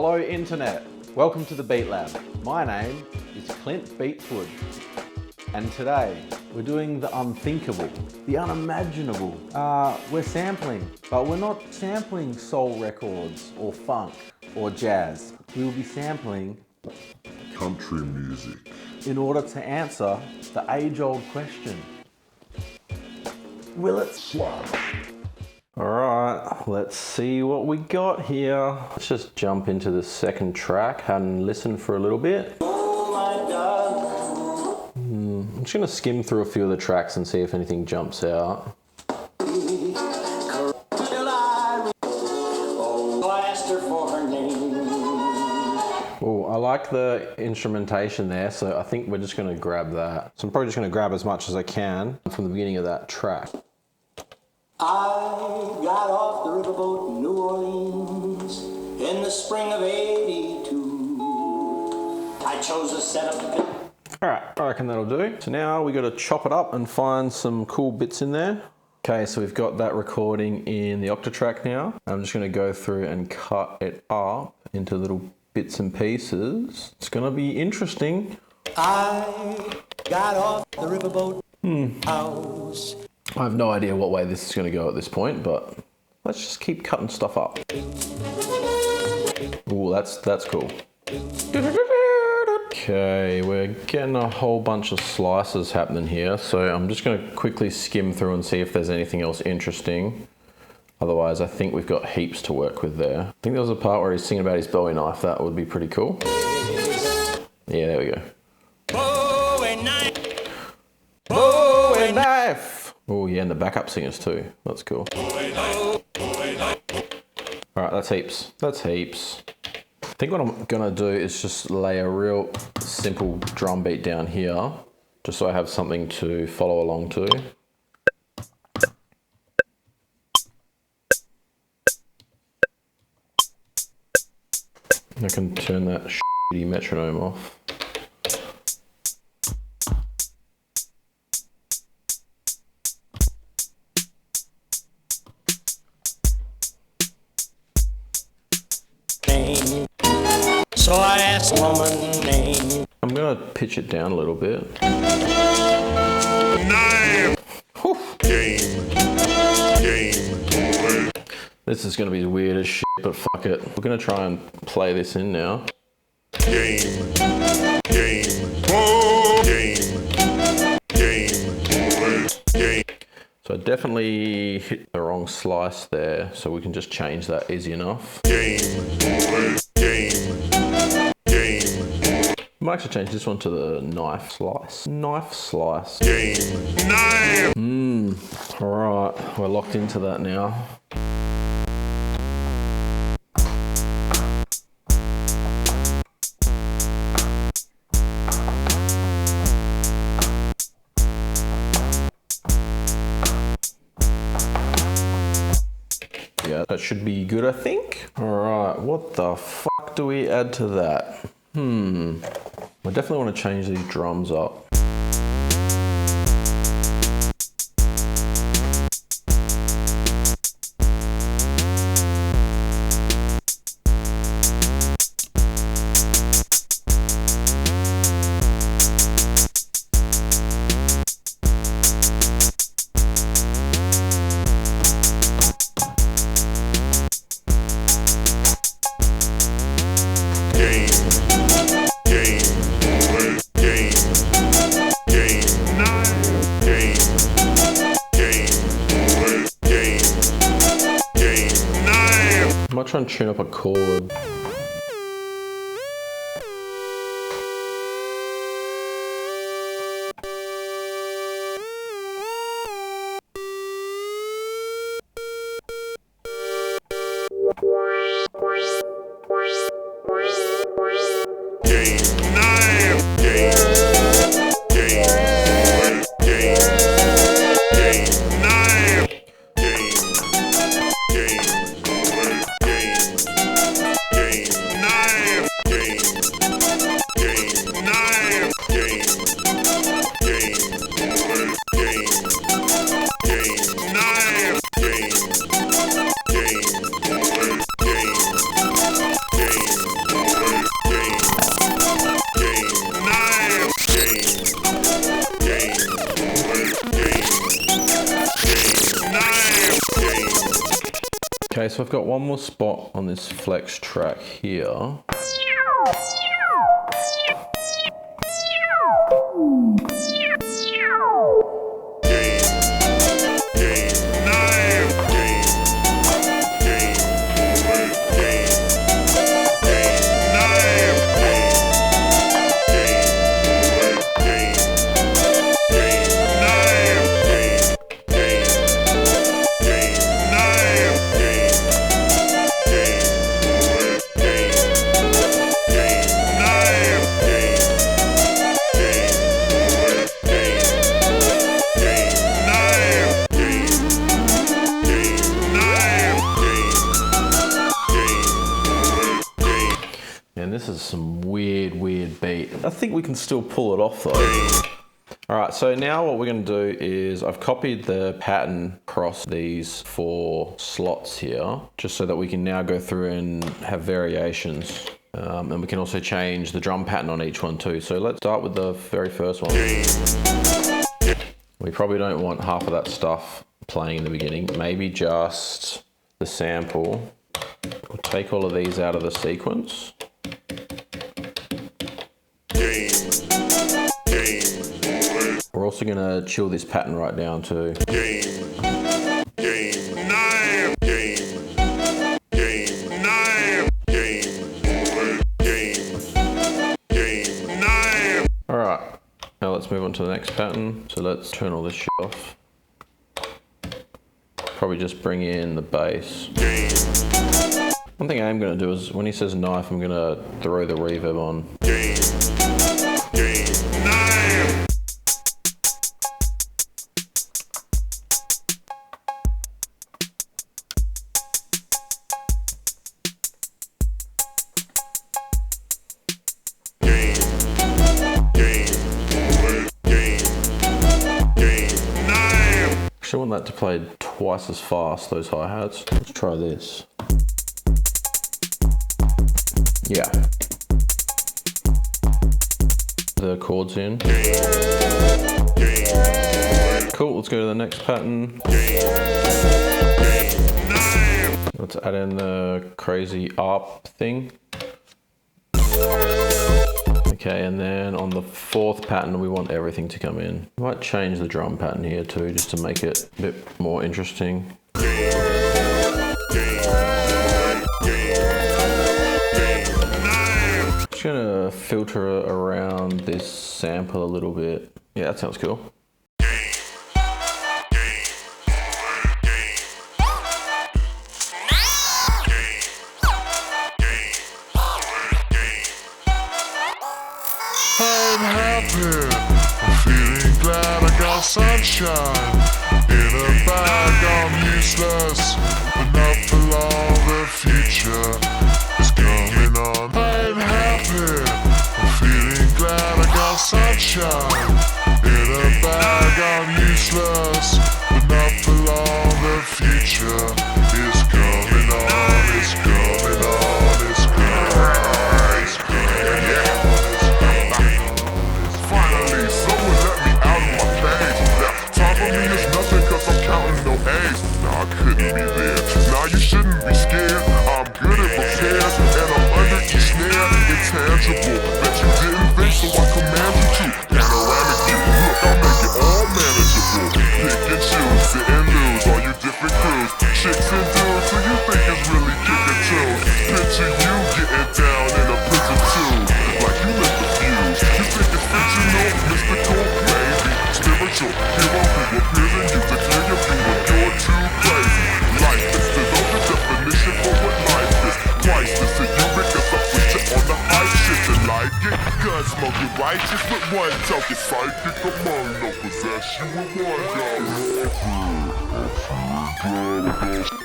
Hello Internet, welcome to the Beat Lab. My name is Clint Beatswood, and today we're doing the unthinkable, the unimaginable. We're sampling, but we're not sampling soul records or funk or jazz. We will be sampling country music in order to answer the age-old question, will it slap? Alright, let's see what we got here. Let's just jump into the second track and listen for a little bit. I'm just going to skim through a few of the tracks and see if anything jumps out. Oh, I like the instrumentation there, so I think we're just going to grab that. So I'm probably just going to grab as much as I can from the beginning of that track. I got off the riverboat in New Orleans in the spring of '82. I chose a setup. Alright, I reckon that'll do. So now we got to chop it up and find some cool bits in there. Okay, so we've got that recording in the Octatrack now. I'm just going to go through and cut it up into little bits and pieces. It's going to be interesting. I got off the riverboat house. I have no idea what way this is going to go at this point, but let's just keep cutting stuff up. Ooh, that's cool. Okay, we're getting a whole bunch of slices happening here, so I'm just going to quickly skim through and see if there's anything else interesting. Otherwise, I think we've got heaps to work with there. I think there was a part where he's singing about his Bowie knife. That would be pretty cool. Yeah, there we go. Bowie knife. Bowie knife! Oh yeah, and the backup singers too. That's cool. Alright, that's heaps. That's heaps. I think what I'm gonna do is just lay a real simple drum beat down here, just so I have something to follow along to. I can turn that shitty metronome off. So I asked woman name. I'm gonna pitch it down a little bit. This is gonna be weird as shit, but fuck it. We're gonna try and play this in now. So I definitely hit the wrong slice there, so we can just change that easy enough. I might actually change this one to the knife slice. Knife slice. Alright, we're locked into that now. Yeah, that should be good, I think. Alright, what the fuck do we add to that? I definitely want to change these drums up. I might try and tune up a chord. Okay, so I've got one more spot on this flex track here. And this is some weird beat. I think we can still pull it off though. All right, so now what we're gonna do is I've copied the pattern across these 4 slots here, just so that we can now go through and have variations. And we can also change the drum pattern on each one too. So let's start with the very first one. We probably don't want half of that stuff playing in the beginning, maybe just the sample. We'll take all of these out of the sequence. We're also going to chill this pattern right down too. Alright, now let's move on to the next pattern. So let's turn all this shit off. Probably just bring in the bass. One thing I am going to do is when he says knife, I'm going to throw the reverb on. I want that to play twice as fast, those hi-hats. Let's try this. Yeah. The chords in. Cool, let's go to the next pattern. Let's add in the crazy ARP thing. Okay, and then on the 4th pattern, we want everything to come in. We might change the drum pattern here too, just to make it a bit more interesting. Just gonna filter around this sample a little bit. Yeah, that sounds cool. I'm happy, I'm feeling glad I got sunshine. In a bag I'm useless, but not for long, the future is coming on. I'm happy, I'm feeling glad I got sunshine. In a bag I'm useless, but not for long, the future is coming on. It's coming on, it's coming on, it's coming on. Finally, someone let me out of my cage. That time for me is nothing cause I'm counting no A's. Nah, I couldn't be there. Nah, you shouldn't be scared. I'm good at repairs and I'm under each snare. Intangible, bet you didn't think, so I command you to. Panoramic view, look, I'll make it all manageable. Pick and choose, sit and lose, all you different crews. Chicks and dudes, who you think is really kicking tunes. Picture you getting down in a prison tube, like you lit the fuse. You think it's fictional, mystical, maybe spiritual. Hero who appears in you to clear your view when you're too crazy. Life is the open definition for what life is. Priceless and you make us up with you on the hype shit and like it. Gun smoking righteous with one token. Psychic among no possess you with one dog.